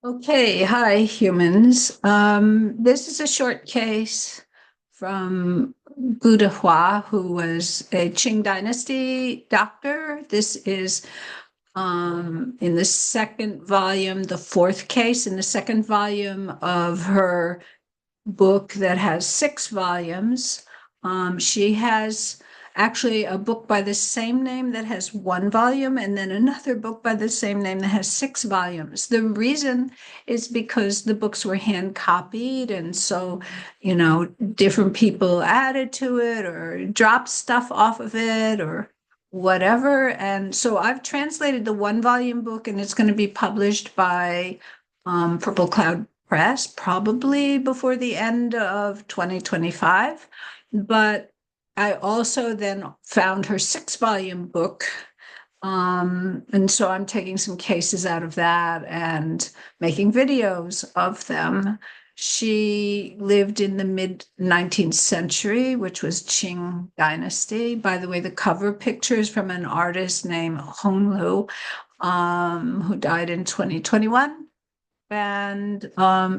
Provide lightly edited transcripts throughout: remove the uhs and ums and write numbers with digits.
Okay, hi humans. This is a short case from Déhuá, who was a Qing dynasty doctor. This is in the second volume, the fourth case in the second volume of her book that has 6 volumes. She has actually a book by the same name that has 1 volume, and then another book by the same name that has 6 volumes. The reason is because the books were hand copied, and so, different people added to it or dropped stuff off of it or whatever. And so I've translated the 1 volume book, and it's going to be published by Purple Cloud Press, probably before the end of 2025. But I also then found her 6 volume book. And so I'm taking some cases out of that and making videos of them. She lived in the mid 19th century, which was Qing dynasty. By the way, the cover picture is from an artist named Huāyùn Lóu, who died in 2021. And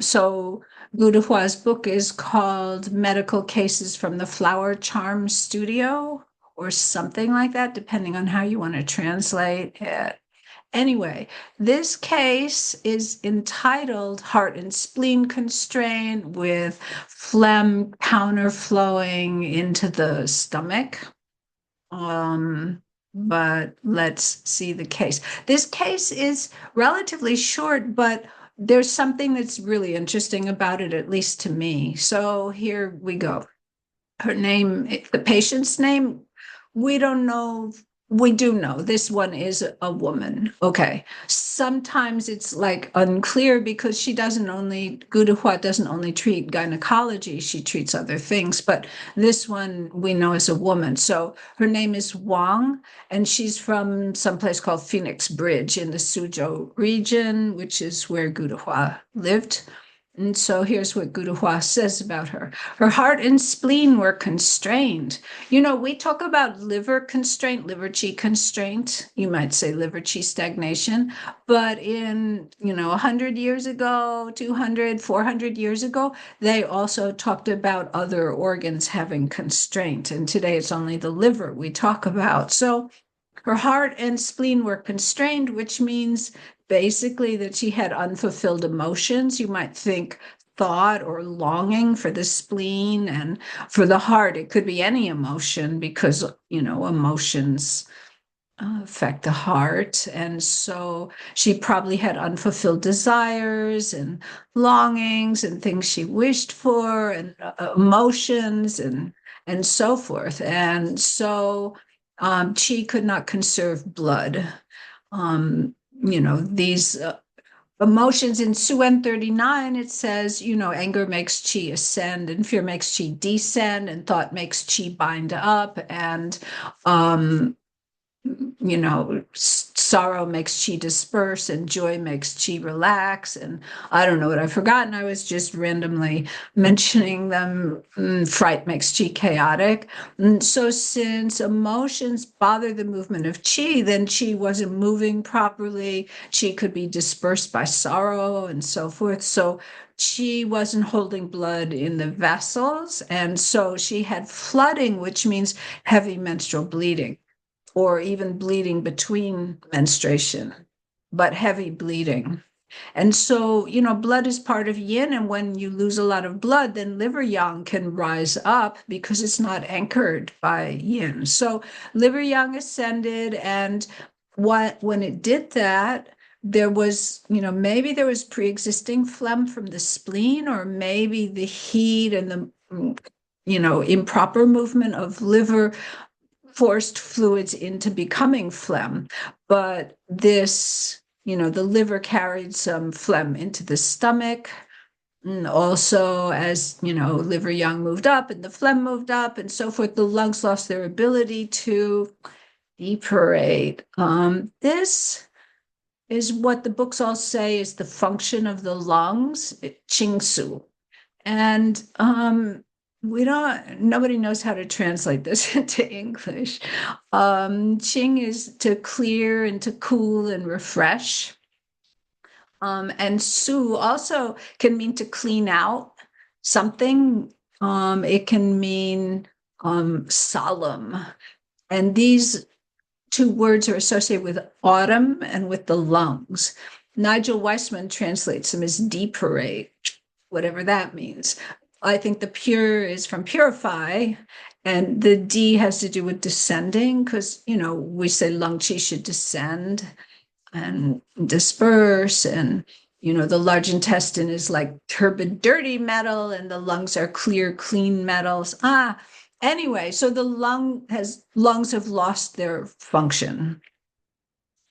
so Déhuá's book is called Medical Cases from the Flower Charm Studio or something like that, depending on how you want to translate it. Anyway, this case is entitled Heart and Spleen Constraint with Phlegm Counterflowing into the Stomach. But let's see the case. This case is relatively short, but there's something that's really interesting about it, at least to me. So here we go. Her name, the patient's name, we don't know. We do know this one is a woman. Okay. Sometimes it's like unclear because Déhuá doesn't only treat gynecology, she treats other things, but this one we know is a woman. So her name is Wang, and she's from some place called Phoenix Bridge in the Suzhou region, which is where Déhuá lived. And so here's what Déhuá says about her. Her heart and spleen were constrained. We talk about liver constraint, liver qi constraint. You might say liver qi stagnation. But in, 100 years ago, 200, 400 years ago, they also talked about other organs having constraint. And today it's only the liver we talk about. So her heart and spleen were constrained, which means basically that she had unfulfilled emotions. You might think thought or longing for the spleen, and for the heart, it could be any emotion because, emotions affect the heart. And so she probably had unfulfilled desires and longings and things she wished for and emotions and so forth. And so she could not conserve blood. These emotions in Suen 39, it says, anger makes chi ascend and fear makes chi descend and thought makes chi bind up. And sorrow makes chi disperse and joy makes chi relax. And I don't know what I've forgotten. I was just randomly mentioning them. Fright makes chi chaotic. And so since emotions bother the movement of chi, then chi wasn't moving properly. Chi could be dispersed by sorrow and so forth. So she wasn't holding blood in the vessels. And so she had flooding, which means heavy menstrual bleeding, or even bleeding between menstruation, but heavy bleeding. And so, blood is part of yin. And when you lose a lot of blood, then liver yang can rise up because it's not anchored by yin. So liver yang ascended. And when it did that, there was, maybe there was pre-existing phlegm from the spleen, or maybe the heat and the, improper movement of liver forced fluids into becoming phlegm. But this, the liver carried some phlegm into the stomach. And also, as liver yang moved up and the phlegm moved up and so forth, the lungs lost their ability to depurate. This is what the books all say is the function of the lungs, Qīng Su. And nobody knows how to translate this into English. Qīng is to clear and to cool and refresh. And Su also can mean to clean out something. It can mean solemn. And these two words are associated with autumn and with the lungs. Nigel Weissman translates them as depurate, whatever that means. I think the pure is from purify, and the D has to do with descending, because, we say lung qi should descend and disperse, and the large intestine is like turbid dirty metal, and the lungs are clear clean metals. Anyway, so the lungs have lost their function.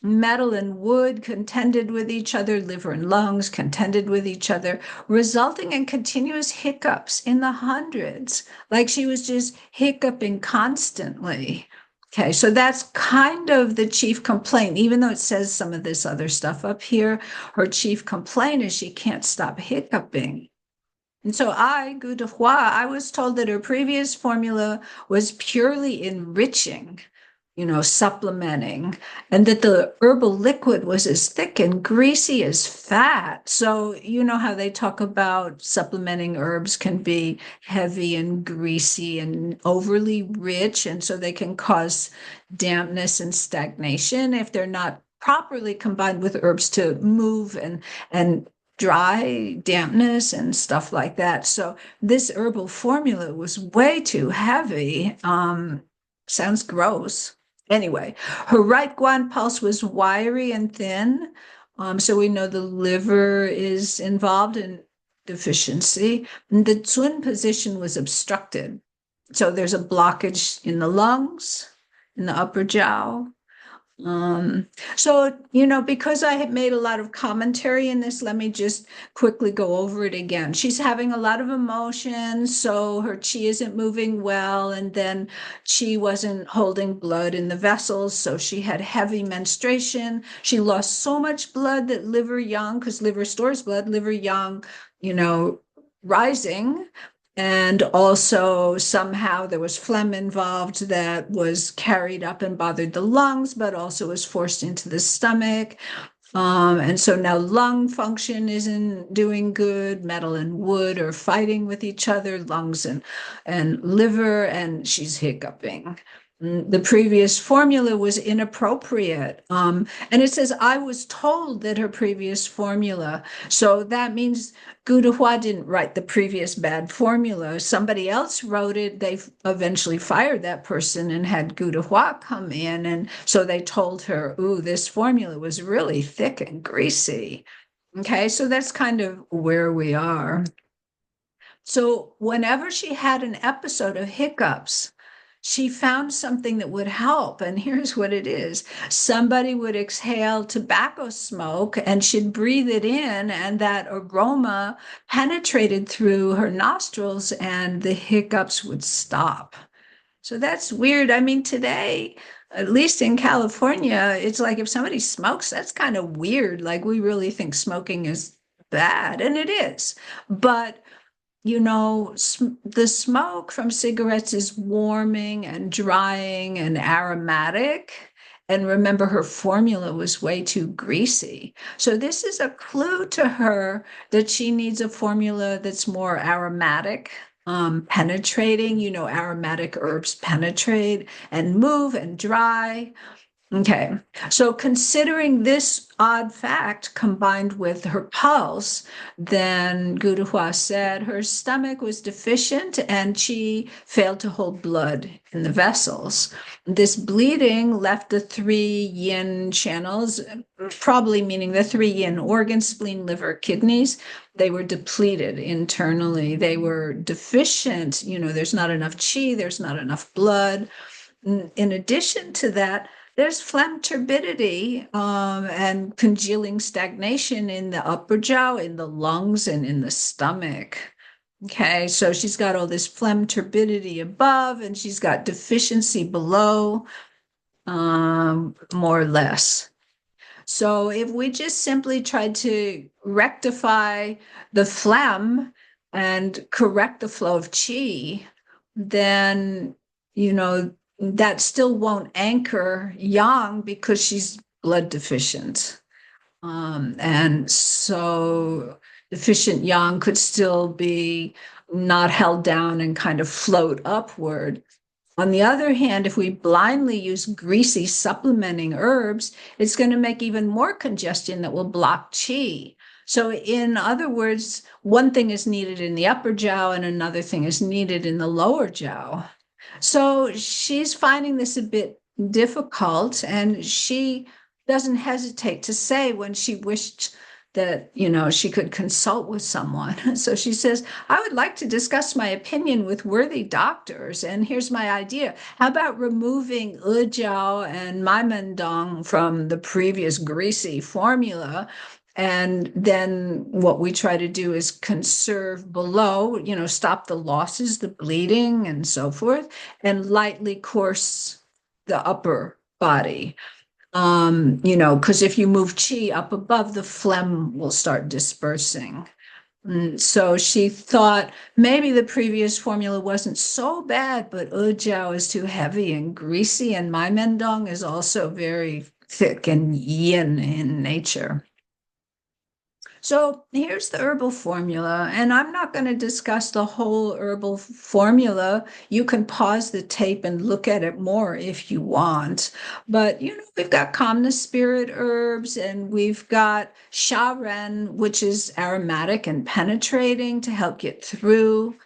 Metal and wood contended with each other, liver and lungs contended with each other, resulting in continuous hiccups in the hundreds, like she was just hiccuping constantly. Okay, so that's kind of the chief complaint, even though it says some of this other stuff up here. Her chief complaint is she can't stop hiccuping. And so Déhuá, I was told that her previous formula was purely enriching, supplementing, and that the herbal liquid was as thick and greasy as fat. So, how they talk about supplementing herbs can be heavy and greasy and overly rich, and so they can cause dampness and stagnation if they're not properly combined with herbs to move and dry dampness and stuff like that. So this herbal formula was way too heavy. Sounds gross. Anyway, her right guan pulse was wiry and thin. So we know the liver is involved in deficiency. And the Zun position was obstructed. So there's a blockage in the lungs, in the upper jiao. So, because I had made a lot of commentary in this, let me just quickly go over it again. She's having a lot of emotions, so her qi isn't moving well, and then qi wasn't holding blood in the vessels, so she had heavy menstruation. She lost so much blood that liver yang, because liver stores blood, liver yang, rising. And also somehow there was phlegm involved that was carried up and bothered the lungs, but also was forced into the stomach. And so now lung function isn't doing good. Metal and wood are fighting with each other, lungs and liver, and she's hiccuping. The previous formula was inappropriate. And it says, I was told that her previous formula. So that means Déhuá didn't write the previous bad formula. Somebody else wrote it. They eventually fired that person and had Déhuá come in. And so they told her, ooh, this formula was really thick and greasy. Okay, so that's kind of where we are. So whenever she had an episode of hiccups, she found something that would help. And here's what it is. Somebody would exhale tobacco smoke and she'd breathe it in, and that aroma penetrated through her nostrils and the hiccups would stop. So that's weird. I mean, today, at least in California, it's like if somebody smokes, that's kind of weird. Like we really think smoking is bad, and it is. But the smoke from cigarettes is warming and drying and aromatic. And remember, her formula was way too greasy. So this is a clue to her that she needs a formula that's more aromatic, penetrating. Aromatic herbs penetrate and move and dry. Okay, so considering this odd fact combined with her pulse, then Déhuá said her stomach was deficient and she failed to hold blood in the vessels. This bleeding left the 3 yin channels, probably meaning the 3 yin organs, spleen, liver, kidneys. They were depleted internally. They were deficient. There's not enough qi, there's not enough blood. In addition to that, there's phlegm turbidity and congealing stagnation in the upper jiao, in the lungs, and in the stomach. Okay, so she's got all this phlegm turbidity above, and she's got deficiency below, more or less. So if we just simply tried to rectify the phlegm and correct the flow of qi, then, that still won't anchor yang because she's blood deficient. And so deficient yang could still be not held down and kind of float upward. On the other hand, if we blindly use greasy supplementing herbs, it's going to make even more congestion that will block qi. So, in other words, one thing is needed in the upper jiao and another thing is needed in the lower jiao. So, she's finding this a bit difficult, and she doesn't hesitate to say when she wished that, she could consult with someone. So she says, I would like to discuss my opinion with worthy doctors. And here's my idea. How about removing Jiao and Maimendong from the previous greasy formula? And then what we try to do is conserve below, stop the losses, the bleeding, and so forth, and lightly course the upper body. Because if you move qi up above, the phlegm will start dispersing. So she thought maybe the previous formula wasn't so bad, but Jiao is too heavy and greasy, and Maimendong is also very thick and yin in nature. So here's the herbal formula, and I'm not going to discuss the whole herbal formula. You can pause the tape and look at it more if you want. But, we've got calmness spirit herbs, and we've got sha ren, which is aromatic and penetrating to help get through.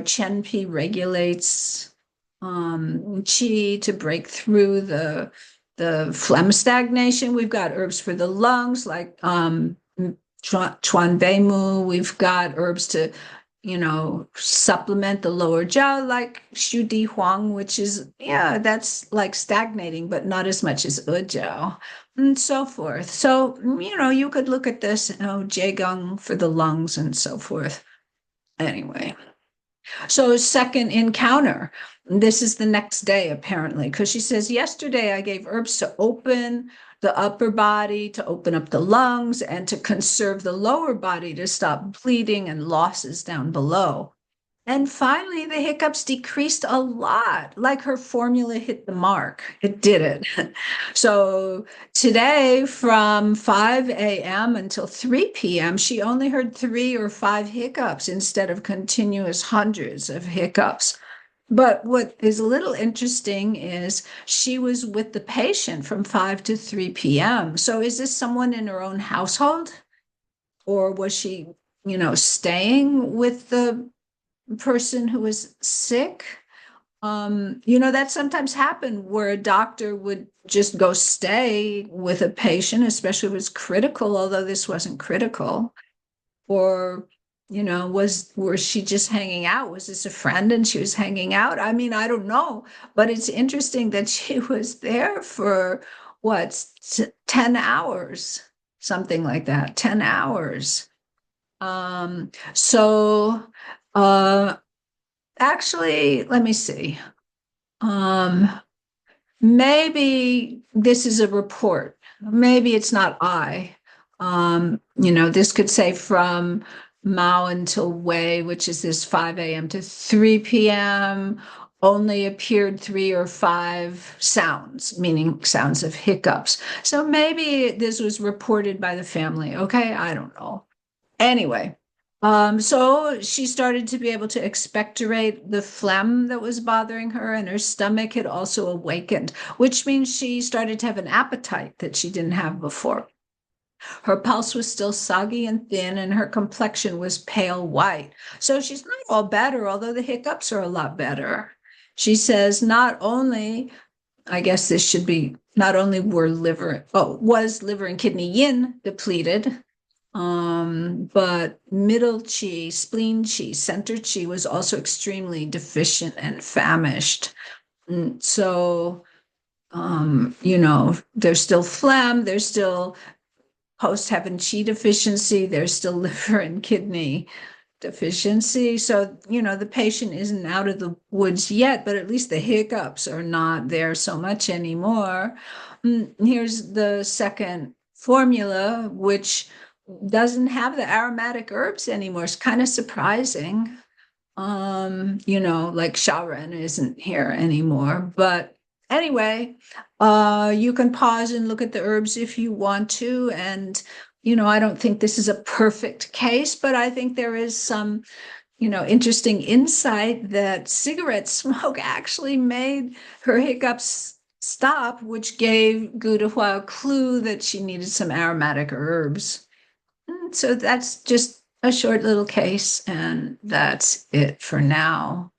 Chen pi regulates qi to break through the phlegm stagnation. We've got herbs for the lungs like Chuan Beimu. We've got herbs to, supplement the lower jiao, like Shu Di Huang, which is, that's like stagnating, but not as much as jiao, and so forth. So, you could look at this, Jiegung for the lungs and so forth. Anyway, so second encounter. This is the next day, apparently, because she says, yesterday I gave herbs to open the upper body, to open up the lungs, and to conserve the lower body to stop bleeding and losses down below. And finally, the hiccups decreased a lot, like her formula hit the mark. It did it. So today, from 5 a.m. until 3 p.m., she only heard 3 or 5 hiccups instead of continuous hundreds of hiccups. But what is a little interesting is she was with the patient from 5 to 3 p.m. So is this someone in her own household? Or was she, staying with the person who was sick? That sometimes happened where a doctor would just go stay with a patient, especially if it was critical, although this wasn't critical. Or was she just hanging out? Was this a friend and she was hanging out? I mean, I don't know, but it's interesting that she was there for 10 hours, something like that, 10 hours. So actually, let me see. Maybe this is a report. Maybe it's not I. This could say from Mao until Wei, which is this 5 a.m. to 3 p.m., only appeared 3 or 5 sounds, meaning sounds of hiccups. So maybe this was reported by the family. Okay, I don't know. Anyway, so she started to be able to expectorate the phlegm that was bothering her, and her stomach had also awakened, which means she started to have an appetite that she didn't have before. Her pulse was still soggy and thin, and her complexion was pale white. So she's not all better, although the hiccups are a lot better. She says not only, I guess this should be, not only was liver and kidney yin depleted, but middle qi, spleen qi, center qi was also extremely deficient and famished. So, there's still phlegm, there's still post-heaven qi deficiency, there's still liver and kidney deficiency. So, the patient isn't out of the woods yet, but at least the hiccups are not there so much anymore. Here's the second formula, which doesn't have the aromatic herbs anymore. It's kind of surprising. Like sha ren isn't here anymore, but Anyway, you can pause and look at the herbs if you want to. And, I don't think this is a perfect case, but I think there is some, interesting insight that cigarette smoke actually made her hiccups stop, which gave Déhuá a clue that she needed some aromatic herbs. So that's just a short little case, and that's it for now.